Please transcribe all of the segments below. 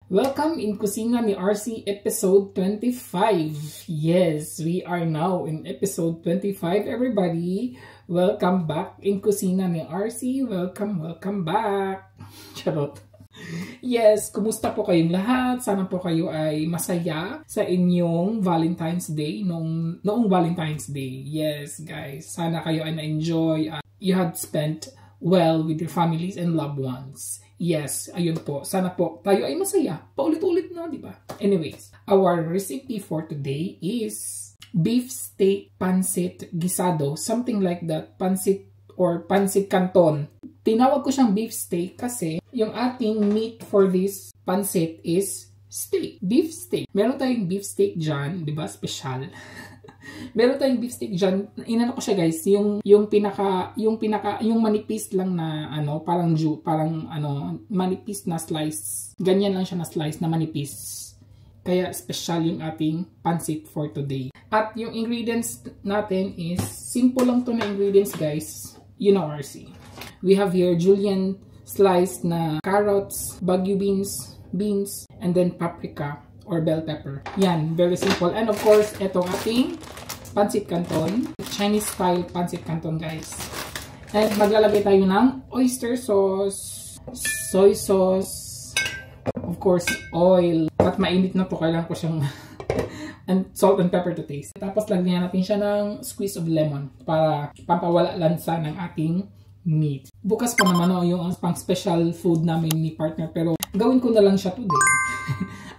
Welcome in Kusina ni RC episode 25. Yes, we are now in episode 25, everybody. Welcome back in Kusina ni RC. Welcome back. Charot. Yes, kumusta po kayong lahat? Sana po kayo ay masaya sa inyong Valentine's Day, noong Valentine's Day. Yes, guys. Sana kayo ay na-enjoy. You had spent well with your families and loved ones. Yes, ayun po. Sana po tayo ay masaya. Paulit-ulit na, di ba? Anyways, our recipe for today is beef steak pancit gisado. Something like that. Pancit or pancit canton. Tinawag ko siyang beef steak kasi yung ating meat for this pancit is steak. Beef steak. Meron tayong beef steak dyan, di ba? Special. Meron tayong beef steak dyan. Inano ko siya, guys, yung manipis lang na parang manipis na slice. Ganyan lang siya na slice na manipis. Kaya special yung ating pancit for today. At yung ingredients natin is simple lang to na ingredients, guys. You know, RC. We have here julienne sliced na carrots, bagu beans, and then paprika or bell pepper. Yan, very simple. And of course, etong ating pancit canton, Chinese style pancit canton, guys. And maglalagay tayo ng oyster sauce, soy sauce, of course, oil. At mainit na to, kailangan ko siyang and salt and pepper to taste. Tapos lagyan natin siya ng squeeze of lemon para pampawala lansa ng ating meat. Bukas pa naman yung pang special food namin ni partner, pero gawin ko na lang siya today.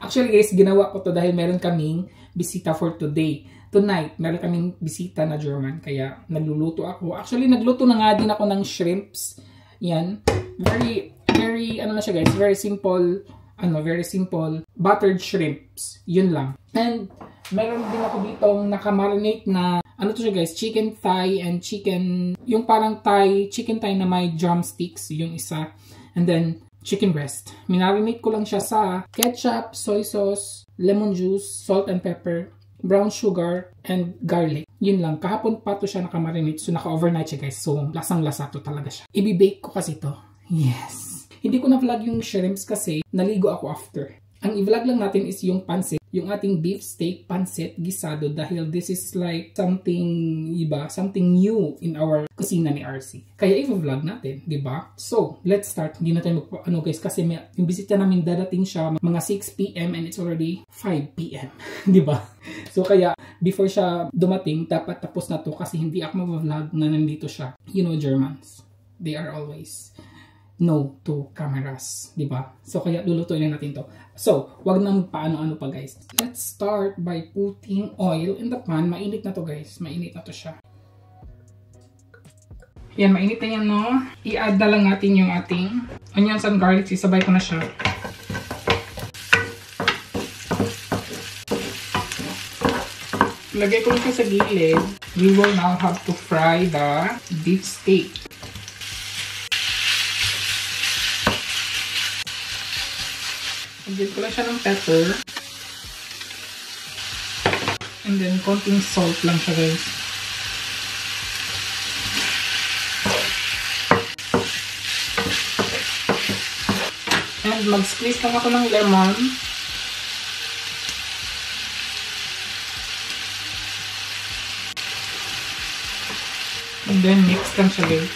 Actually, guys, ginawa ko to dahil meron kaming bisita for today. Tonight, meron kaming bisita na German, kaya nagluluto ako. Actually, nagluto na nga din ako ng shrimps. Yan. Very, ano na siya, guys, very simple buttered shrimps. Yun lang. And meron din ako ditong nakamarinate na ano to siya, guys, chicken thigh and chicken, yung parang chicken thigh na may drumsticks, yung isa. And then chicken breast. Minarinate ko lang siya sa ketchup, soy sauce, lemon juice, salt and pepper, brown sugar, and garlic. Yun lang. Kahapon pa to siya nakamarinate. So naka-overnight siya, guys. So lasang-lasa to talaga siya. Ibi-bake ko kasi to. Yes. Hindi ko na-vlog yung shrimps kasi naligo ako after. Ang i-vlog lang natin is yung pancit, yung ating beef steak pancit gisado dahil this is like something iba, something new in our kusina ni RC. Kaya i-vlog natin, di ba? So, let's start. Hindi na tayo guys, kasi yung bisita namin dadating siya mga 6 p.m. and it's already 5 p.m. Di ba? So, kaya before siya dumating, dapat tapos na to kasi hindi ako mag-vlog na nandito siya. You know, Germans, they are always no to cameras, di ba? So, kaya lulutuin na natin to. So, wag na paano-ano pa, guys. Let's start by putting oil in the pan. Mainit na to, guys. Mainit na to siya. Yan, mainit na yan, no? I-add na lang natin yung ating onions and garlic. Sisabay ko na siya. Lagay ko ito sa gilid. We will now have to fry the beef steak. Lagyan ko lang siya ng pepper. And then, konting salt lang siya, guys. And mag-squeeze lang ako ng lemon. And then, mix lang siya, guys.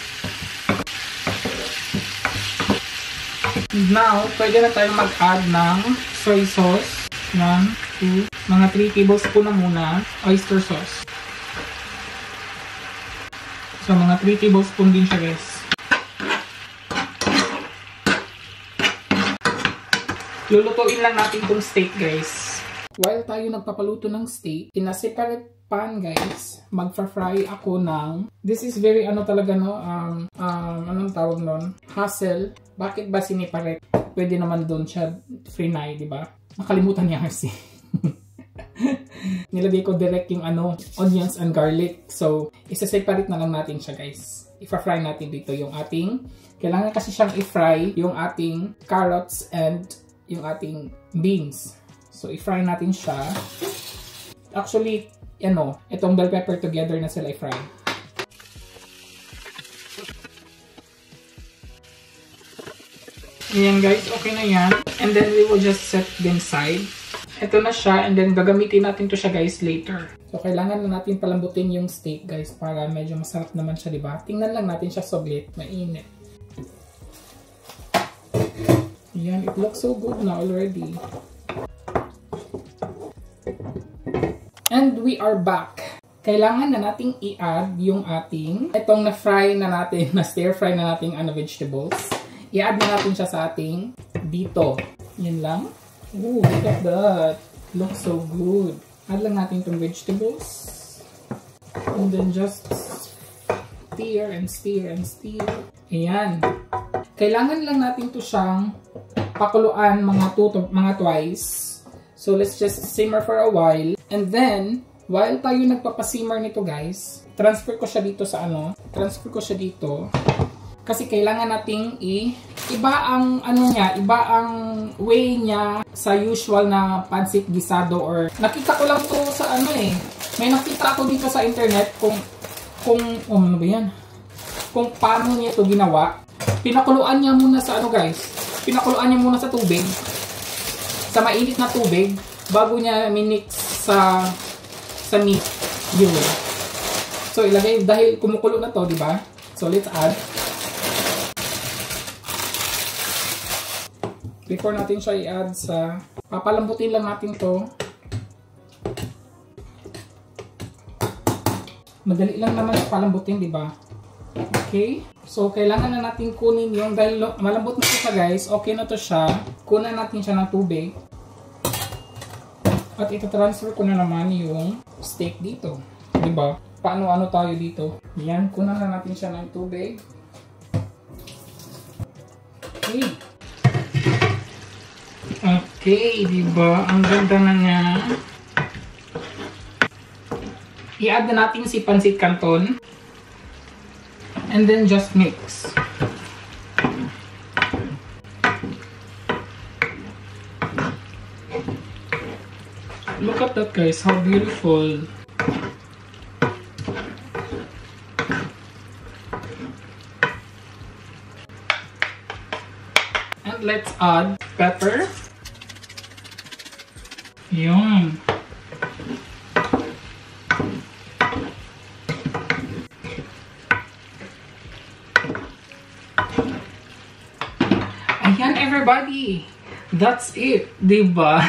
Now, pwede na tayo mag-add ng soy sauce. 1, 2, mga 3 tablespoon na muna. Oyster sauce. So, mga 3 tablespoon din siya, guys. Lulutuin lang natin itong steak, guys. While tayo nagpapaluto ng steak, in a separate pan, guys, magfa-fry ako ng, this is very, talaga, no, anong tawag nun? Hassle. Bakit ba siniparate? Pwede naman doon siya frinay, di ba? Nakalimutan niya kasi. Nilagay ko direct yung onions and garlic. So, isa-separate na lang natin siya, guys. Ifa-fry natin dito yung ating, kailangan kasi siyang i-fry yung ating carrots and yung ating beans. So, i-fry natin siya. Actually, itong bell pepper together na sila i-fry. Ayan guys, okay na yan. And then we will just set them aside. Ito na siya, and then gagamitin natin to siya guys later. So kailangan na natin palambutin yung steak guys para medyo masarap naman siya, diba? Tingnan lang natin siya saglit, mainit. Ayan, it looks so good na already. And we are back. Kailangan na nating i-add yung ating, itong na-fry na natin, na stir-fry na nating vegetables. I-add na natin siya sa ating dito. Yan lang. Ooh, look at that. Looks so good. Add lang natin itong vegetables. And then just stir and stir and stir. Ayan. Kailangan lang natin to siyang pakuluan mga twice. So let's just simmer for a while. And then, while tayo nagpapasimmer nito guys, transfer ko siya dito sa transfer ko siya dito. Kasi kailangan nating iba ang iba ang way niya sa usual na pancit gisado, or nakita ko lang to sa may nakita ako dito sa internet kung ano ba yan? Kung paano niya ito ginawa. Pinakuluan niya muna sa guys. Pinakuluan niya muna sa tubig. Sa mainit na tubig bago niya minix sa meat. Yun. So ilagay dahil kumukulo na to, di ba? So let's add. Before natin siya i-add papalambutin lang natin to. Madali lang naman palambutin, di ba? Okay? So, kailangan na natin kunin yung, dahil malambot na siya guys, okay na to siya. Kunan natin siya ng tubig. At ito-transfer ko na naman yung steak dito. Di ba? Paano tayo dito? Yan, kunan na natin siya ng tubig. Okay. Okay, diba? Ang ganda na niya. I-add na natin si pancit canton. And then just mix. Look at that guys, how beautiful. And let's add pepper. Yun. Ayan everybody. That's it. Diba?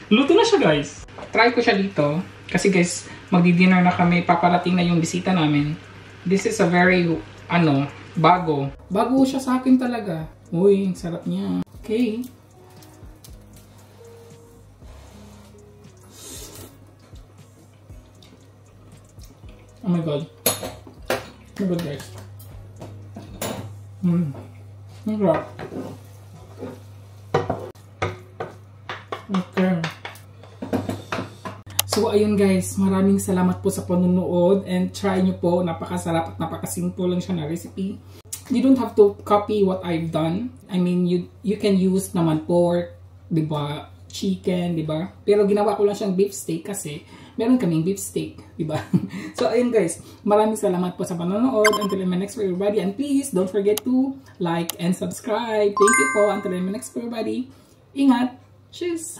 Luto na siya guys. Try ko siya dito. Kasi guys, magdi-dinner na kami. Paparating na yung bisita namin. This is a very, bago. Bago siya sa akin talaga. Uy, ang sarap niya. Okay. Oh my god. Oh my god guys. Sarap. Okay. So ayun guys, maraming salamat po sa panonood, and try nyo po, napakasarap at napakasimple lang siya na recipe. You don't have to copy what I've done. I mean, you can use naman pork, diba? Chicken, diba? Pero ginawa ko lang siyang beef steak kasi meron kaming beef steak, diba? So ayun guys, maraming salamat po sa panonood. Until my next for everybody, and please don't forget to like and subscribe. Thank you po. Until my next for everybody. Ingat. Cheers.